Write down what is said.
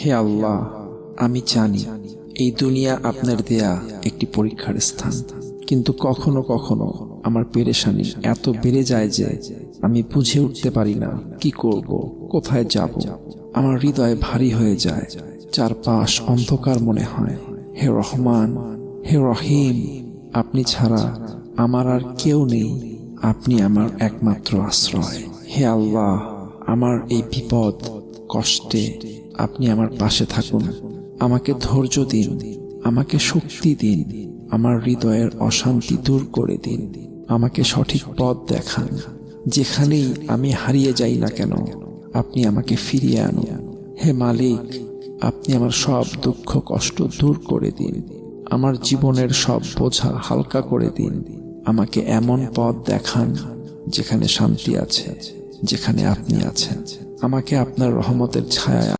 হে আল্লাহ, আমি জানি এই দুনিয়া আপনার দেয়া একটি পরীক্ষার স্থান, কিন্তু কখনো কখনো আমার পেরেশানি এত বেড়ে যায় যে আমি বুঝে উঠতে পারি না কি করব, কোথায় যাব। আমার হৃদয় ভারী হয়ে যায়, চারপাশ অন্ধকার মনে হয়। হে রহমান, হে রহিম, আপনি ছাড়া আমার আর কেউ নেই। আপনি আমার একমাত্র আশ্রয়। হে আল্লাহ, আমার এই বিপদ কষ্টে আপনি আমার পাশে থাকুন। আমাকে ধৈর্য দিন, আমাকে শক্তি দিন, আমার হৃদয়ের অশান্তি দূর করে দিন। আমাকে সঠিক পথ দেখান। যেখানেই আমি হারিয়ে যাই না কেন, আপনি আমাকে ফিরিয়ে আনুন। হে মালিক, আপনি আমার সব দুঃখ কষ্ট দূর করে দিন। আমার জীবনের সব বোঝা হালকা করে দিন। আমাকে এমন পথ দেখান যেখানে শান্তি আছে, যেখানে আপনি আছেন। আমাকে আপনার রহমতের ছায়ায়